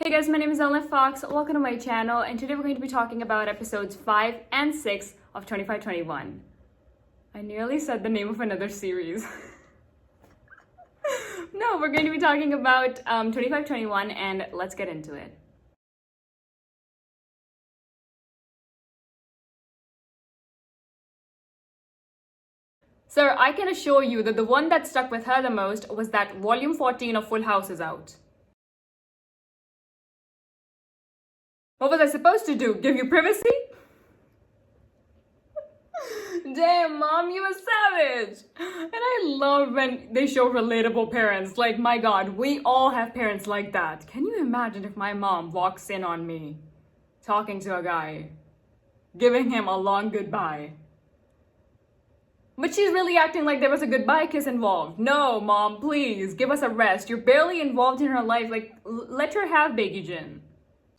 Hey guys, my name is Ellen Fox. Welcome to my channel, and today we're going to be talking about episodes 5 and 6 of 2521. I nearly said the name of another series. No, we're going to be talking about 2521, and let's get into it. Sir, I can assure you that the one that stuck with her the most was that volume 14 of Full House is out. What was I supposed to do? Give you privacy? Damn, Mom, you a savage! And I love when they show relatable parents. Like, my God, we all have parents like that. Can you imagine if my mom walks in on me talking to a guy, giving him a long goodbye? But she's really acting like there was a goodbye kiss involved. No, Mom, please, give us a rest. You're barely involved in her life. Like, let her have Baekhyun.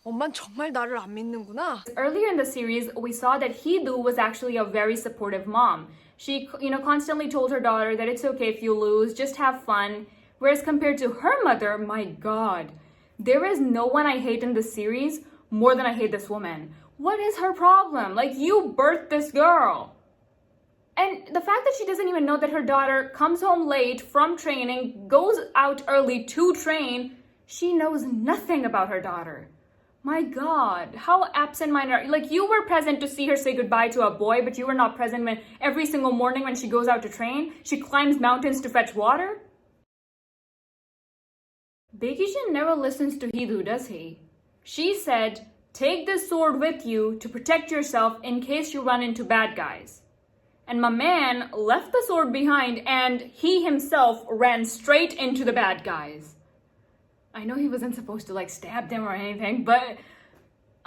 엄만 정말 나를 안 믿는구나. Earlier in the series, we saw that Hee-doo was actually a very supportive mom. She, constantly told her daughter that it's okay if you lose, just have fun. Whereas compared to her mother, my God, there is no one I hate in this series more than I hate this woman. What is her problem? Like, you birthed this girl. And the fact that she doesn't even know that her daughter comes home late from training, goes out early to train, she knows nothing about her daughter. My God, how absent-minded are you? Like, you were present to see her say goodbye to a boy, but you were not present when every single morning when she goes out to train, she climbs mountains to fetch water. Baekhyun never listens to Hee-doo, does he? She said, take this sword with you to protect yourself in case you run into bad guys. And my man left the sword behind and he himself ran straight into the bad guys. I know he wasn't supposed to stab them or anything, but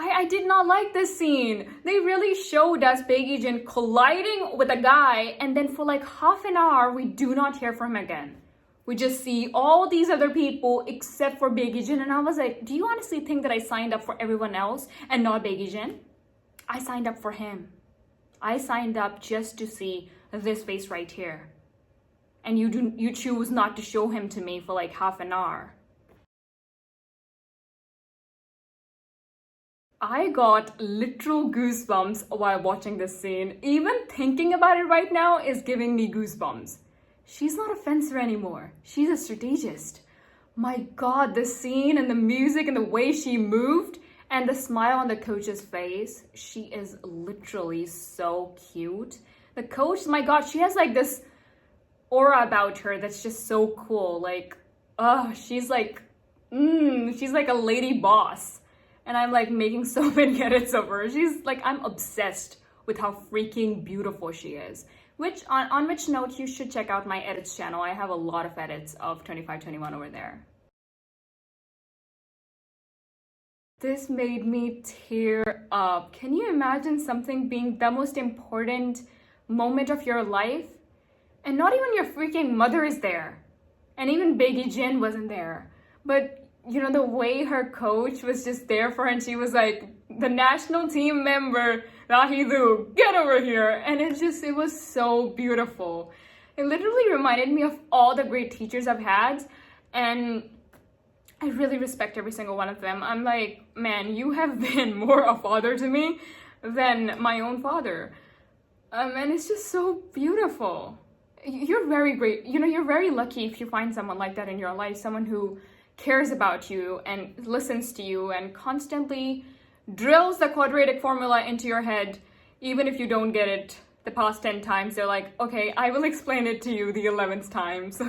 I did not like this scene. They really showed us Baekhyun colliding with a guy, and then for half an hour, we do not hear from him again. We just see all these other people except for Baekhyun, and I was like, do you honestly think that I signed up for everyone else and not Baekhyun? I signed up for him. I signed up just to see this face right here. And you choose not to show him to me for half an hour. I got literal goosebumps while watching this scene. Even thinking about it right now is giving me goosebumps. She's not a fencer anymore. She's a strategist. My God, the scene and the music and the way she moved and the smile on the coach's face. She is literally so cute. The coach, my God, she has this aura about her that's just so cool. She's like a lady boss. And I'm making so many edits of her. I'm obsessed with how freaking beautiful she is. On which note, you should check out my edits channel. I have a lot of edits of 2521 over there. This made me tear up. Can you imagine something being the most important moment of your life? And not even your freaking mother is there. And even Baekhyun wasn't there. But the way her coach was just there for her, and she was like, the national team member, Hee-doo, get over here. And it was so beautiful. It literally reminded me of all the great teachers I've had. And I really respect every single one of them. I'm like, man, you have been more a father to me than my own father. And it's just so beautiful. You're very great. You're very lucky if you find someone like that in your life, someone who cares about you and listens to you and constantly drills the quadratic formula into your head. Even if you don't get it the past 10 times, they're like, okay, I will explain it to you the 11th time. So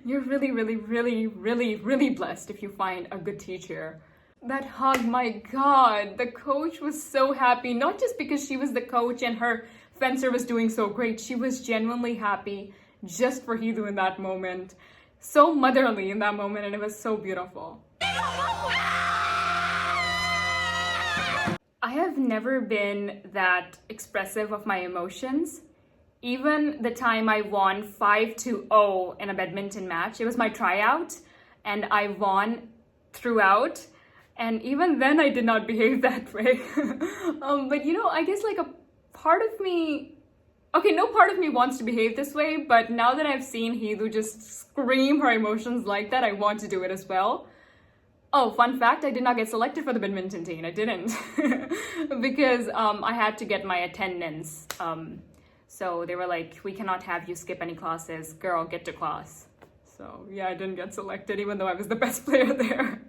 you're really, really, really, really, really blessed if you find a good teacher. That hug, my God, the coach was so happy, not just because she was the coach and her fencer was doing so great. She was genuinely happy just for Hee-doo in that moment. So motherly in that moment, and it was so beautiful. I have never been that expressive of my emotions. Even the time I won 5-0 in a badminton match, it was my tryout, and I won throughout. And even then, I did not behave that way. But I guess a part of me. Okay, no part of me wants to behave this way, but now that I've seen Hee-doo just scream her emotions like that, I want to do it as well. Oh, fun fact, I did not get selected for the badminton team. I didn't. Because I had to get my attendance. So they were like, we cannot have you skip any classes. Girl, get to class. So yeah, I didn't get selected even though I was the best player there.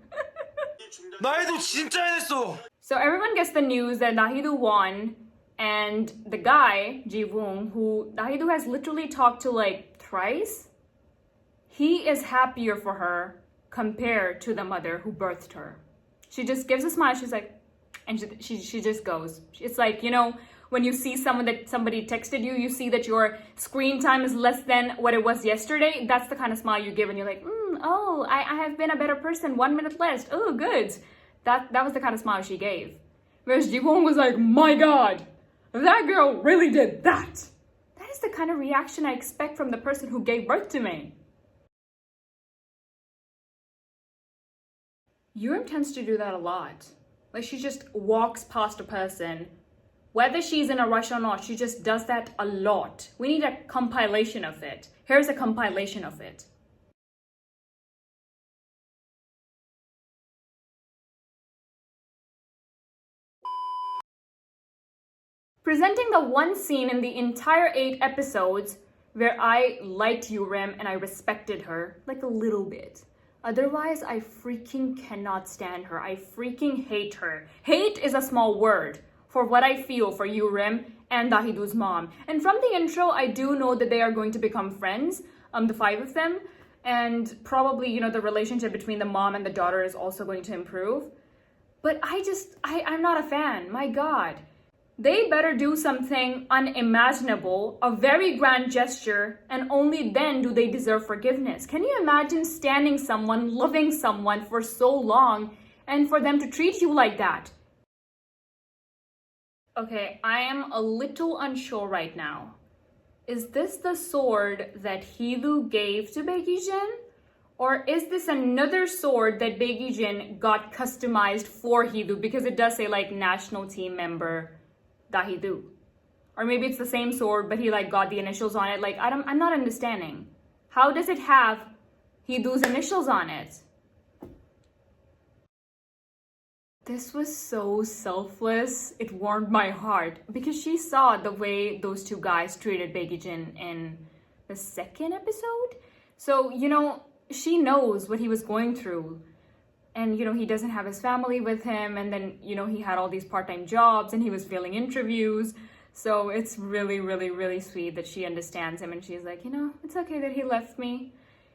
나희도 진짜 해냈어. So everyone gets the news that Nahidu won, and the guy, Ji-woong, who Nahidu has literally talked to like thrice, he is happier for her compared to the mother who birthed her. She just gives a smile, she's like, and she just goes. It's like, you know, when you see someone that somebody texted you, you see that your screen time is less than what it was yesterday. That's the kind of smile you give, and you're like, oh, I have been a better person. 1 minute less. Oh, good. That was the kind of smile she gave. Whereas Ji-woong was like, my God, that girl really did that. That is the kind of reaction I expect from the person who gave birth to me. Yurim tends to do that a lot. Like, she just walks past a person. Whether she's in a rush or not, she just does that a lot. We need a compilation of it. Here's a compilation of it. Presenting the one scene in the entire 8 episodes where I liked Yurim and I respected her, like a little bit. Otherwise, I freaking cannot stand her. I freaking hate her. Hate is a small word for what I feel for Yurim and Dahidu's mom. And from the intro, I do know that they are going to become friends, the 5 of them. And probably, you know, the relationship between the mom and the daughter is also going to improve. But I'm not a fan. My God. They better do something unimaginable, a very grand gesture, and only then do they deserve forgiveness. Can you imagine standing someone, loving someone for so long, and for them to treat you like that? Okay, I am a little unsure right now. Is this the sword that Heelu gave to Baekhyun? Or is this another sword that Baekhyun got customized for Heelu? Because it does say like national team member Dahidu. Or maybe it's the same sword, but he like got the initials on it. Like, I'm not understanding. How does it have Heelu's initials on it? This was so selfless. It warmed my heart because she saw the way those 2 guys treated Baekhyun in the 2nd episode. So, you know, she knows what he was going through. And, you know, he doesn't have his family with him. And then, you know, he had all these part-time jobs and he was failing interviews. So it's really, really, really sweet that she understands him. And she's like, you know, it's okay that he left me.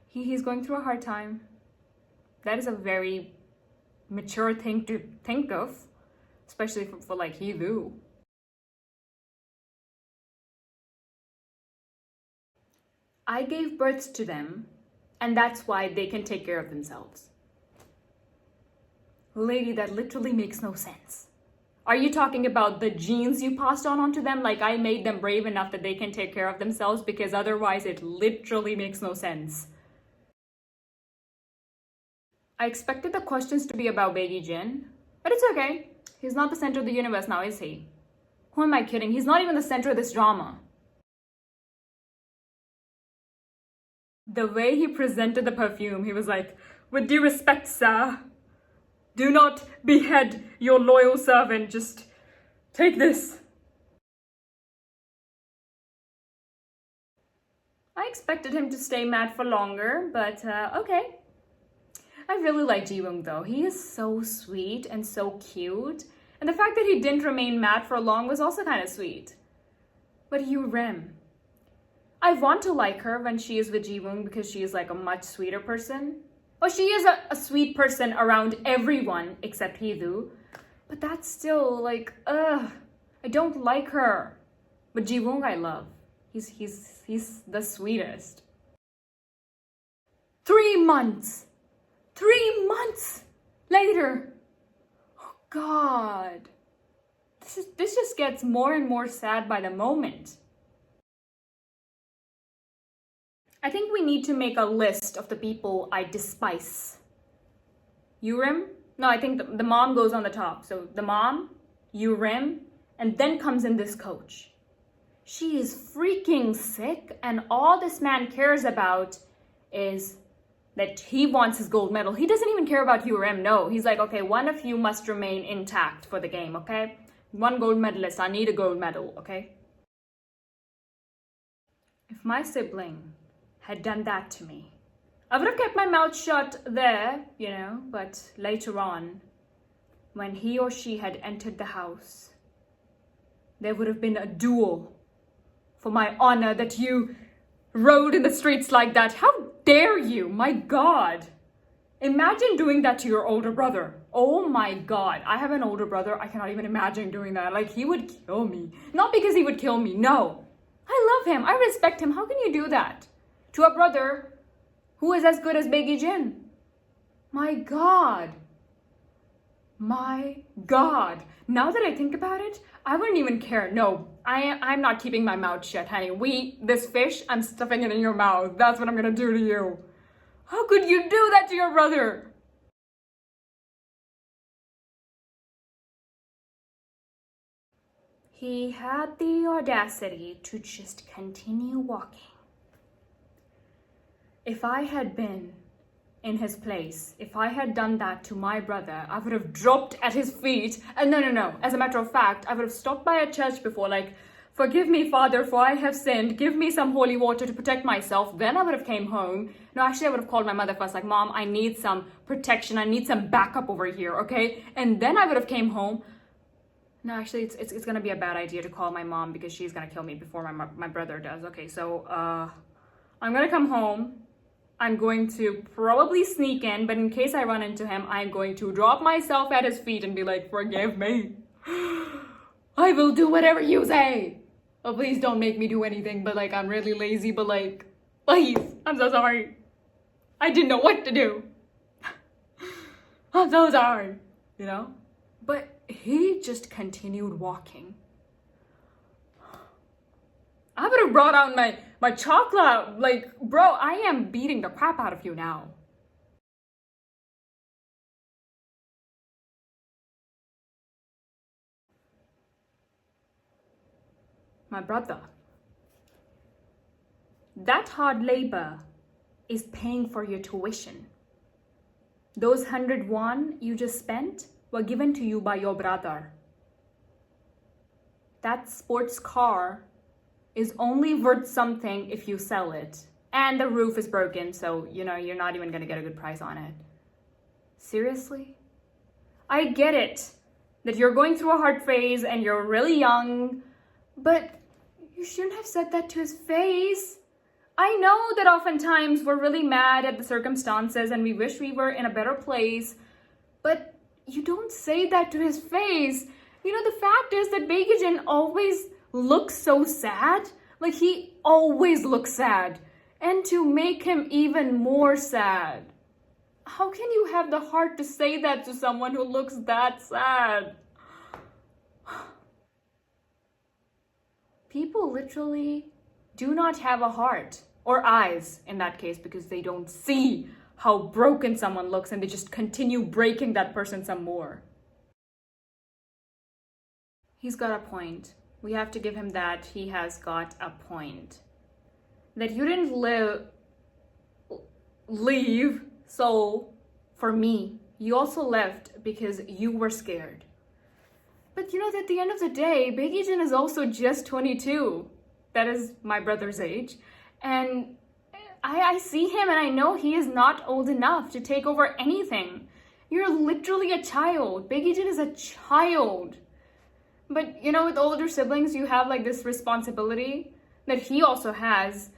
He's going through a hard time. That is a very mature thing to think of, especially for like Heelu. I gave birth to them, and that's why they can take care of themselves. Lady, that literally makes no sense. Are you talking about the genes you passed on onto them? Like I made them brave enough that they can take care of themselves? Because otherwise it literally makes no sense. I expected the questions to be about Baekhyun, but it's okay. He's not the center of the universe now, is he? Who am I kidding? He's not even the center of this drama. The way he presented the perfume, he was like, with due respect, sir, do not behead your loyal servant. Just take this. I expected him to stay mad for longer, but okay. I really like Ji-woong though. He is so sweet and so cute. And the fact that he didn't remain mad for long was also kind of sweet. But Yurim, I want to like her when she is with Ji-woong because she is like a much sweeter person. Well, she is a sweet person around everyone except Heelu. But that's still like, I don't like her. But Ji-woong I love. He's the sweetest. 3 months! 3 months later! Oh God. This just gets more and more sad by the moment. I think we need to make a list of the people I despise. Yurim? No, I think the mom goes on the top. So the mom, Yurim, and then comes in this coach. She is freaking sick, and all this man cares about is that he wants his gold medal. He doesn't even care about you or him. No, he's like, okay, one of you must remain intact for the game, okay? One gold medalist. I need a gold medal, okay? If my sibling had done that to me, I would have kept my mouth shut there, but later on, when he or she had entered the house, there would have been a duel for my honor that you rode in the streets like that. How dare you? My God. Imagine doing that to your older brother. Oh my God. I have an older brother. I cannot even imagine doing that. Like, he would kill me. Not because he would kill me. No. I love him. I respect him. How can you do that to a brother who is as good as Beggy Jin? My God. My God. Now that I think about it, I wouldn't even care. No, I'm not keeping my mouth shut, honey. This fish, I'm stuffing it in your mouth. That's what I'm gonna do to you. How could you do that to your brother? He had the audacity to just continue walking. If I had been in his place, if I had done that to my brother, I would have dropped at his feet. And no. As a matter of fact, I would have stopped by a church before, like, forgive me, Father, for I have sinned. Give me some holy water to protect myself. Then I would have came home. No, actually, I would have called my mother first, like, Mom, I need some protection. I need some backup over here, okay? And then I would have came home. No, actually, it's gonna be a bad idea to call my mom because she's gonna kill me before my brother does. Okay, so I'm gonna come home. I'm going to probably sneak in, but in case I run into him, I'm going to drop myself at his feet and be like, forgive me. I will do whatever you say. Oh, please don't make me do anything, but like, I'm really lazy, but like, please, I'm so sorry. I didn't know what to do. I'm so sorry, But he just continued walking. I would have brought out my chocolate. Like, bro, I am beating the crap out of you now. My brother, that hard labor is paying for your tuition. Those 100 won you just spent were given to you by your brother. That sports car is only worth something if you sell it. And the roof is broken, so, you're not even gonna get a good price on it. Seriously? I get it, that you're going through a hard phase and you're really young, but you shouldn't have said that to his face. I know that oftentimes we're really mad at the circumstances and we wish we were in a better place, but you don't say that to his face. The fact is that Begijin always looks so sad. Like, he always looks sad. And to make him even more sad, how can you have the heart to say that to someone who looks that sad? People literally do not have a heart, or eyes in that case, because they don't see how broken someone looks and they just continue breaking that person some more. He's got a point. We have to give him that. He has got a point. That you didn't leave Seoul for me. You also left because you were scared. But at the end of the day, Begijin is also just 22. That is my brother's age. And I see him and I know he is not old enough to take over anything. You're literally a child. Begijin is a child. But, with older siblings, you have like this responsibility that he also has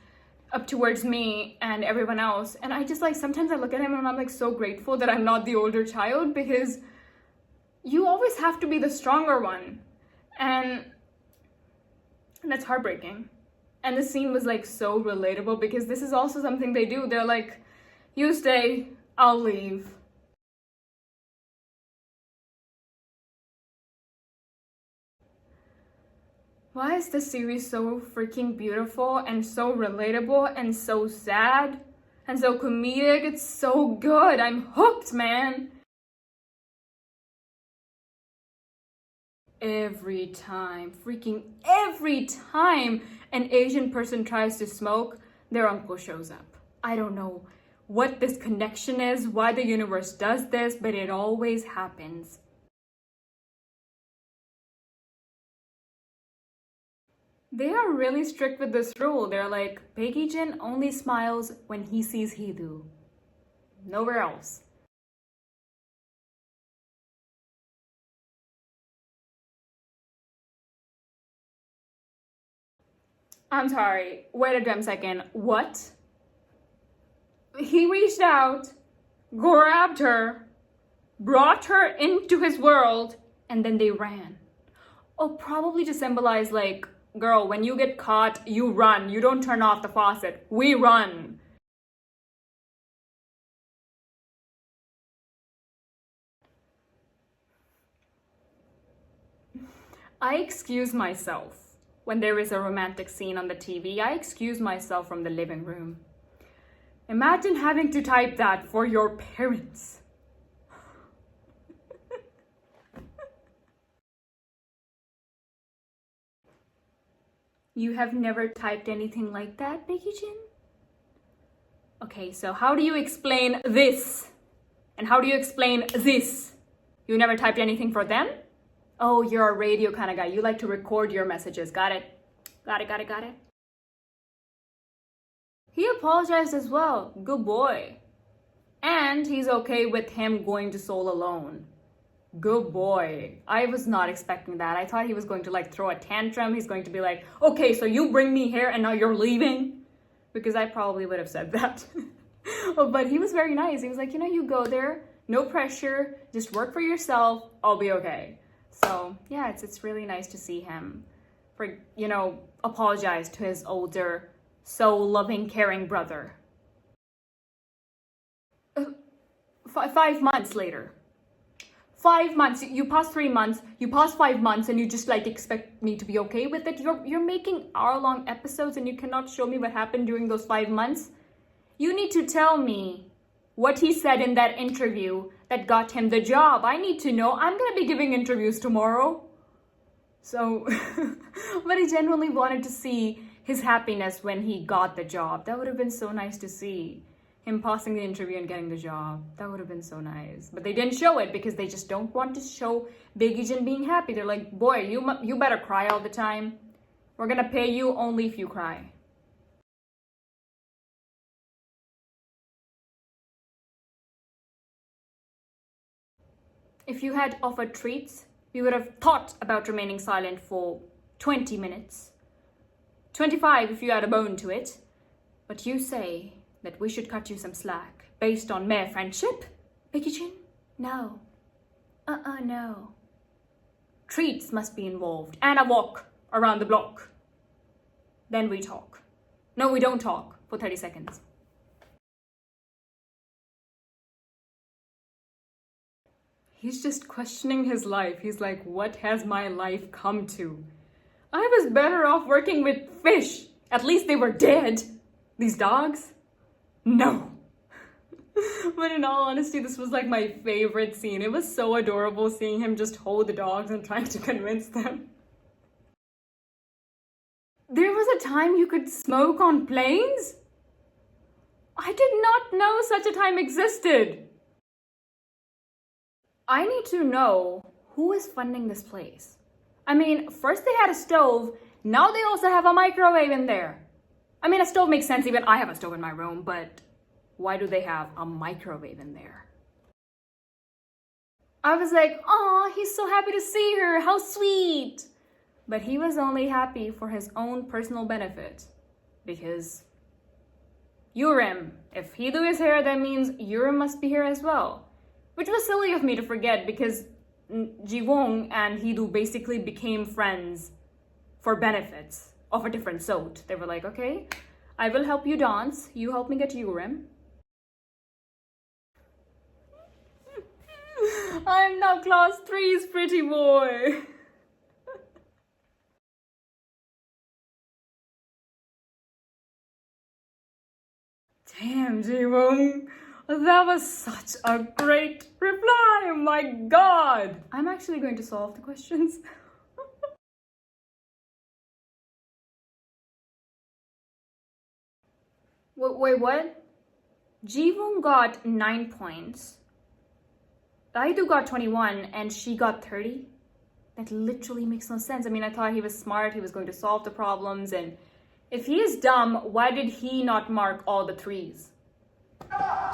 up towards me and everyone else. And I just sometimes I look at him and I'm so grateful that I'm not the older child, because you always have to be the stronger one. And that's heartbreaking. And the scene was so relatable because this is also something they do. They're like, you stay, I'll leave. Why is this series so freaking beautiful and so relatable and so sad and so comedic? It's so good. I'm hooked, man. Every time an Asian person tries to smoke, their uncle shows up. I don't know what this connection is, why the universe does this, but it always happens. They are really strict with this rule. They're like, Baekhyun only smiles when he sees Hee-do. Nowhere else. I'm sorry, wait a damn second. What? He reached out, grabbed her, brought her into his world, and then they ran. Oh, probably to symbolize like, girl, when you get caught, you run. You don't turn off the faucet. We run. I excuse myself. When there is a romantic scene on the TV, I excuse myself from the living room. Imagine having to type that for your parents. You have never typed anything like that, Baekhyun? Okay, so how do you explain this? And how do you explain this? You never typed anything for them? Oh, you're a radio kind of guy. You like to record your messages. Got it. Got it. He apologized as well. Good boy. And he's okay with him going to Seoul alone. Good boy. I was not expecting that. I thought he was going to like throw a tantrum. He's going to be like, okay, so you bring me here and now you're leaving? Because I probably would have said that. But he was very nice. He was like, you go there, no pressure, just work for yourself. I'll be okay. So yeah, it's really nice to see him for, apologize to his older, so loving, caring brother. 5 months later. 5 months, you passed 3 months, you passed 5 months, and you just like expect me to be okay with it. You're making hour-long episodes and you cannot show me what happened during those 5 months. You need to tell me what he said in that interview that got him the job. I need to know. I'm gonna be giving interviews tomorrow. So, but I genuinely wanted to see his happiness when he got the job. That would have been so nice to see. Him passing the interview and getting the job. That would have been so nice. But they didn't show it because they just don't want to show Baekhyun being happy. They're like, boy, you better cry all the time. We're gonna pay you only if you cry. If you had offered treats, we would have thought about remaining silent for 20 minutes. 25 if you had a bone to it. But you say that we should cut you some slack based on mere friendship? Baekhyun? No. No. Treats must be involved and a walk around the block. Then we talk. No, we don't talk for 30 seconds. He's just questioning his life. He's like, what has my life come to? I was better off working with fish. At least they were dead. These dogs? No. But in all honesty, this was like my favorite scene. It was so adorable seeing him just hold the dogs and trying to convince them. There was a time you could smoke on planes? I did not know such a time existed. I need to know who is funding this place. I mean, first they had a stove, now they also have a microwave in there. I mean, a stove makes sense, even I have a stove in my room, but why do they have a microwave in there? I was like, aw, he's so happy to see her, how sweet. But he was only happy for his own personal benefit. Because Urim, if Hee-do is here, that means Urim must be here as well. Which was silly of me to forget because Ji-won and Hee-do basically became friends for benefits of a different sort. They were like, okay, I will help you dance, you help me get Urim. I'm now class 3's pretty boy. Damn, Ji-won. That was such a great reply. Oh my god. I'm actually going to solve the questions. Wait, what? Jiwoon got 9 points. Aidu got 21 and she got 30. That literally makes no sense. I mean, I thought he was smart, he was going to solve the problems, and if he is dumb, why did he not mark all the threes?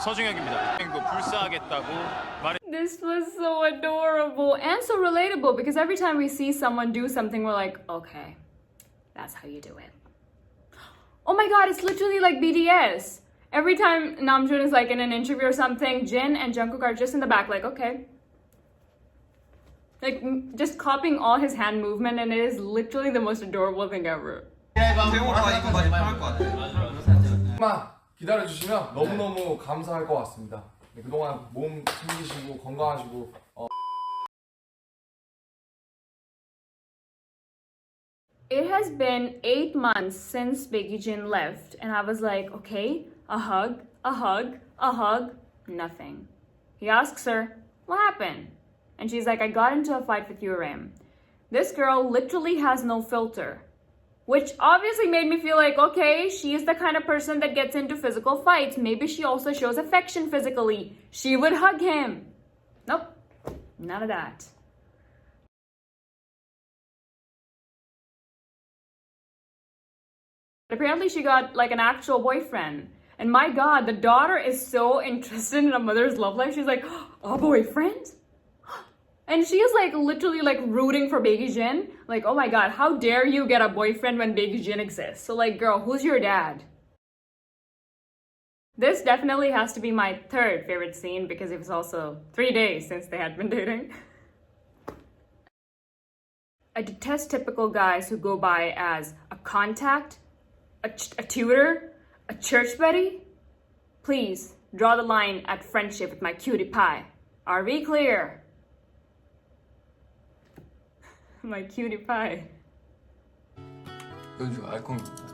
서중혁입니다. 불사하겠다고 말해. This was so adorable and so relatable because every time we see someone do something, we're like, okay, that's how you do it. Oh my god, it's literally like BTS. Every time Namjoon is like in an interview or something, Jin and Jungkook are just in the back like, okay. Like just copying all his hand movement, and it is literally the most adorable thing ever. 세호가 이거 많이 팔 것 같아. 조금만 기다려주시면 너무너무 감사할 것 같습니다. 네, 그동안 몸 챙기시고 건강하시고 It has been 8 months since Baekhyun Jin left, and I was like, okay, a hug, a hug, a hug, nothing. He asks her, what happened? And she's like, I got into a fight with Urim. This girl literally has no filter, which obviously made me feel like, okay, she is the kind of person that gets into physical fights. Maybe she also shows affection physically. She would hug him. Nope, none of that. Apparently she got like an actual boyfriend. And my god, the daughter is so interested in a mother's love life. She's like, a boyfriend? And she is like literally like rooting for Baekhyun. Like, oh my god, how dare you get a boyfriend when Baekhyun exists? So like, girl, who's your dad? This definitely has to be my third favorite scene because it was also 3 days since they had been dating. I detest typical guys who go by as a contact, a tutor, a church buddy. Please draw the line at friendship with my cutie pie. Are we clear? My cutie pie. 연주 알콩입니다.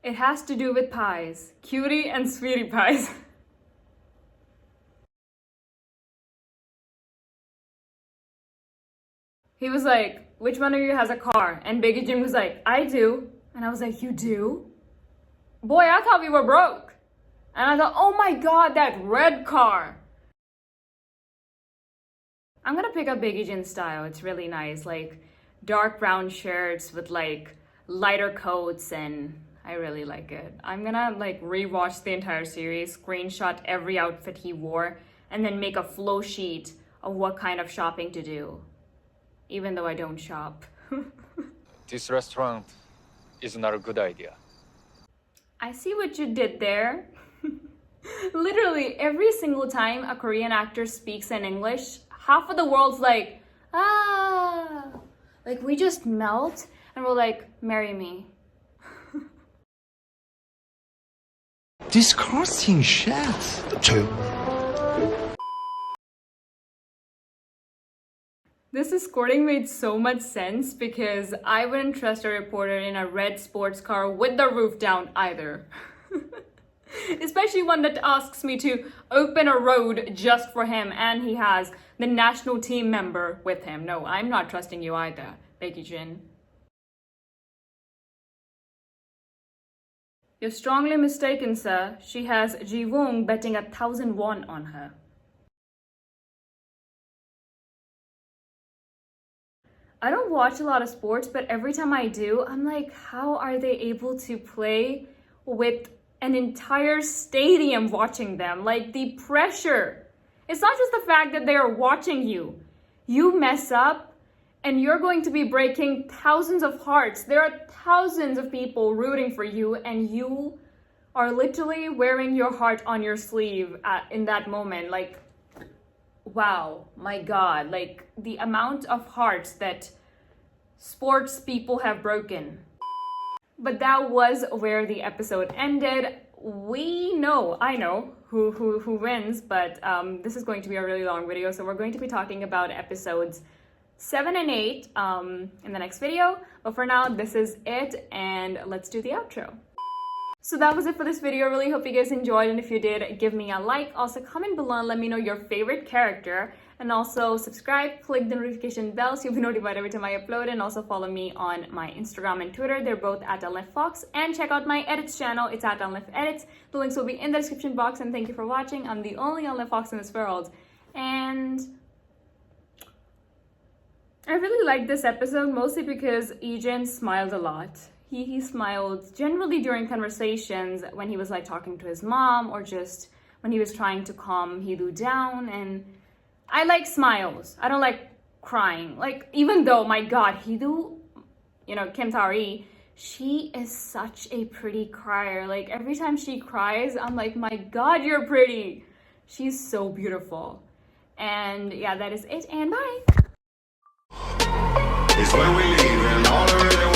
It has to do with pies. Cutie and sweetie pies. He was like, which one of you has a car? And Baekhyun was like, I do. And I was like, you do? Boy, I thought we were broke. And I thought, oh my god, that red car. I'm gonna pick up Baekhyun's style. It's really nice. Like dark brown shirts with like lighter coats, and I really like it. I'm gonna like rewatch the entire series, screenshot every outfit he wore, and then make a flow sheet of what kind of shopping to do. Even though I don't shop. This restaurant is not a good idea. I see what you did there. Literally, every single time a Korean actor speaks in English, half of the world's like, ah. Like, we just melt and we're like, marry me. Disgusting shit. 저요. This escorting made so much sense because I wouldn't trust a reporter in a red sports car with the roof down either. Especially one that asks me to open a road just for him and he has the national team member with him. No, I'm not trusting you either, Baekhyun. You're strongly mistaken, sir. She has Jiwoong betting 1,000 won on her. I don't watch a lot of sports, but every time I do, I'm like, how are they able to play with an entire stadium watching them? Like, the pressure. It's not just the fact that they are watching you. You mess up, and you're going to be breaking thousands of hearts. There are thousands of people rooting for you, and you are literally wearing your heart on your sleeve in that moment. Like, wow, my God, like the amount of hearts that sports people have broken. But that was where the episode ended. We know, I know who wins, but this is going to be a really long video, so we're going to be talking about episodes 7 and 8 in the next video. But for now, this is it, and let's do the outro. So that was it for this video. I really hope you guys enjoyed, and if you did, give me a like. Also, comment below and let me know your favorite character. And also subscribe, click the notification bell so you'll be notified every time I upload, and also follow me on my Instagram and Twitter. They're both at @unlifefox. And check out my edits channel. It's at @unlifeedits. The links will be in the description box, and thank you for watching. I'm the only Unlifefox in this world. And I really liked this episode mostly because Eugene smiled a lot. He smiled generally during conversations when he was like talking to his mom, or just when he was trying to calm Hidu down. And I like smiles. I don't like crying. Like, even though, my God, Hidu, Kim Tauri, she is such a pretty crier. Like, every time she cries, I'm like, my God, you're pretty. She's so beautiful. And yeah, that is it, and bye. It's when we leave and all the